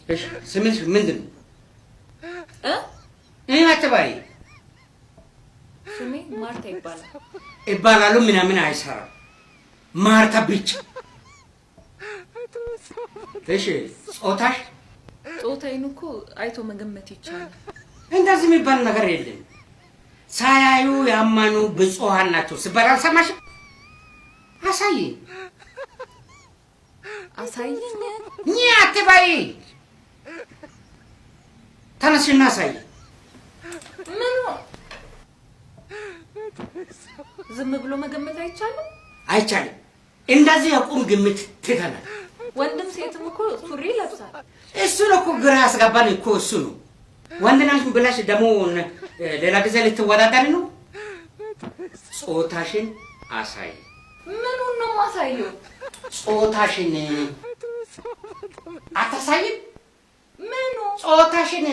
እሺ ስምሽ ምንድን ነው? አትበይ። ስሜ ማርታ ይባላል። ይባላሉ ምናምን አይሰራም። ማርታ ብቻ። እሺ ጾታሽ? ጾታዬን እኮ አይቶ መገመት ይቻላል። እንደዚህ የሚባል ነገር የለም። ሳያዩ ያማኑ ብፁዓን ናቸው ሲባል አልሰማሽም? አሳይኝ። አሳይኝ? አትበይ። ተነስና አሳይ። ምን ዝም ብሎ መገመት አይቻልም? አይቻልም። እንደዚህ የቁም ግምት ትተናል። ወንድም ሴትም እኮ ሱሪ ይለብሳል። እሱ ነው እኮ ግራ ያስገባን እኮ እሱ ነው። ወንድ ነሽ ብለሽ ደግሞ ሌላ ጊዜ ልትወዳደሪ ነው? ጾታሽን አሳይ። ምኑን ነው የማሳየው? ጾታሽን አታሳይም? ምኑ? ጾታሽን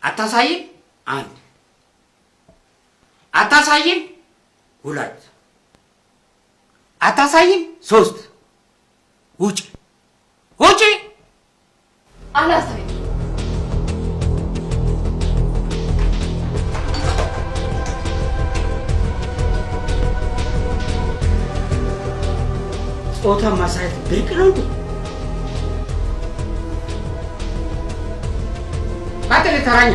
አታሳይም? አንድ አታሳይም? ሁለት አታሳይም? ሶስት ውጪ ውጪ። አላሳይም። ጾታ ማሳየት ብርቅ ነው እንዴ? ባትል ተራኛ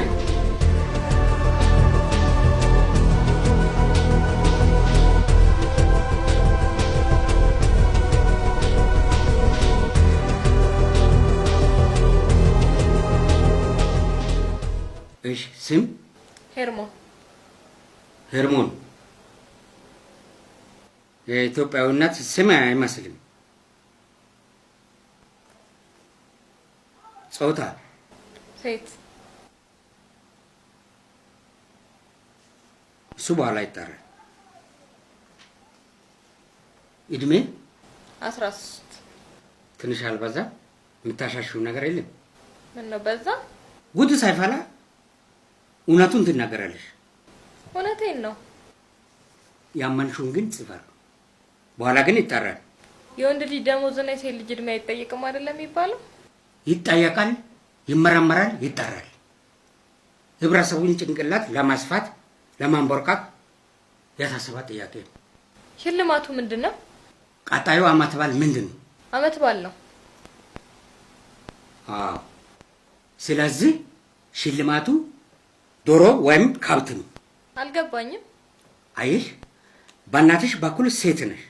እሺ ስም? ሄርሞን። ሄርሞን የኢትዮጵያዊነት ስም አይመስልም። ጾታ? ሴት። እሱ በኋላ ይጠራል። እድሜ? 13። ትንሽ አልበዛ? የምታሻሽው ነገር የለም? ምን ነው በዛ? ጉድ ሳይፈላ እውነቱን ትናገራለሽ። እውነቴን ነው። ያመንሽውን ግን ጽፈር። በኋላ ግን ይጠራል። የወንድ ልጅ ደሞዝና የሴት ልጅ እድሜ አይጠየቅም አይደለም የሚባለው? ይጠየቃል፣ ይመረመራል፣ ይጠራል። ህብረተሰቡን ጭንቅላት ለማስፋት ለማንቦርቃቅ የታሰበ ጥያቄ ነው። ሽልማቱ ምንድን ነው? ቀጣዩ አመት በዓል ምንድን ነው? አመት በዓል ነው። አዎ። ስለዚህ ሽልማቱ ዶሮ ወይም ከብት ነው። አልገባኝም። አይሽ በእናትሽ በኩል ሴት ነሽ።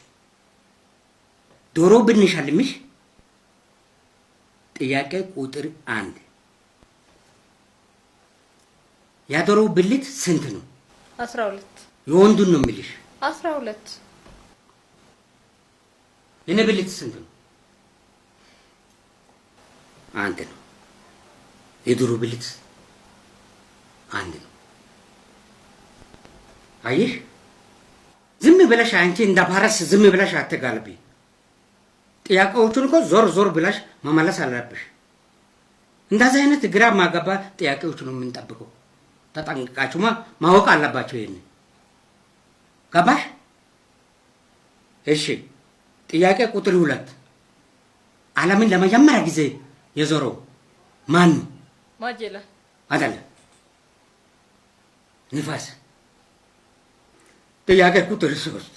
ዶሮ ብንሸልምሽ ጥያቄ ቁጥር 1 የዶሮ ብልት ስንት ነው? 12። የወንዱን ነው የሚልሽ። 12። የኔ ብልት ስንት ነው? 1 ነው። የዶሮ ብልት 1 ነው። አይሽ ዝም ብለሽ አንቺ እንደ ፓረስ ዝም ብለሽ አትጋልቢ። ጥያቄዎቹን እኮ ዞር ዞር ብለሽ መመለስ አለብሽ። እንደዚህ አይነት ግራ ማጋባ ጥያቄዎች ነው የምንጠብቀው። ተጠንቅቃችሁማ ማወቅ አለባችሁ። ይሄን ገባሽ? እሺ ጥያቄ ቁጥር 2 ዓለምን ለመጀመሪያ ጊዜ የዞረው ማን ነው? ማጀላን አይደለም፣ ንፋስ። ጥያቄ ቁጥር 3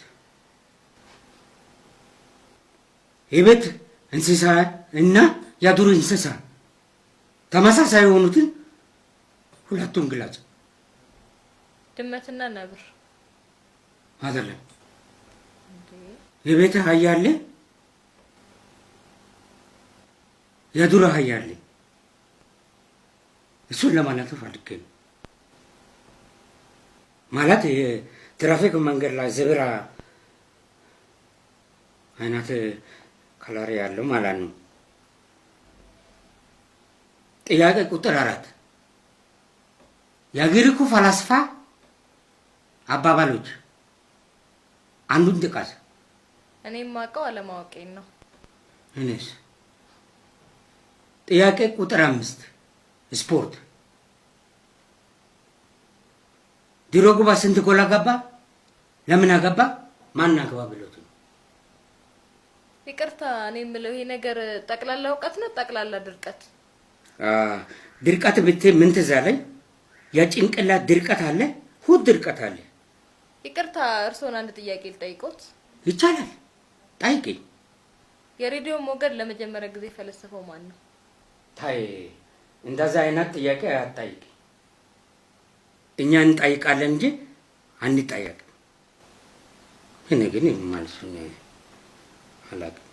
የቤት እንስሳ እና የዱር እንስሳ ተመሳሳይ የሆኑትን ሁለቱን ግለጽ። ድመትና ነብር። አይደለም። የቤት አህያ አለ፣ የዱር አህያ አለ። እሱን ለማለት ፈልጌ ነው። ማለት የትራፊክ መንገድ ላይ ዘብራ አይነት ከለር ያለው ማለት ነው። ጥያቄ ቁጥር 4 የግሪኩ ፈላስፋ አባባሎች አንዱን ጥቀስ። እኔ የማውቀው አለማወቄን ነው። እኔስ? ጥያቄ ቁጥር 5 ስፖርት ድሮግባ ስንት ጎል አገባ? ለምን አገባ? ማን አገባ ብሎት ነው? ይቅርታ፣ እኔ የምለው ይሄ ነገር ጠቅላላ እውቀት ነው ጠቅላላ ድርቀት? ድርቀት ብትይ ምን ትዝ አለኝ? የጭንቅላት ድርቀት አለ፣ ሆድ ድርቀት አለ። ይቅርታ እርስዎን አንድ ጥያቄ ልጠይቅዎት? ይቻላል፣ ጠይቂኝ። የሬዲዮ ሞገድ ለመጀመሪያ ጊዜ ፈለሰፈው ማን ነው? ታይ እንደዛ አይነት ጥያቄ አትጠይቂ። እኛ እንጠይቃለን እንጂ አንጠየቅም። እኔ ግን ማለት ነው አላውቅም።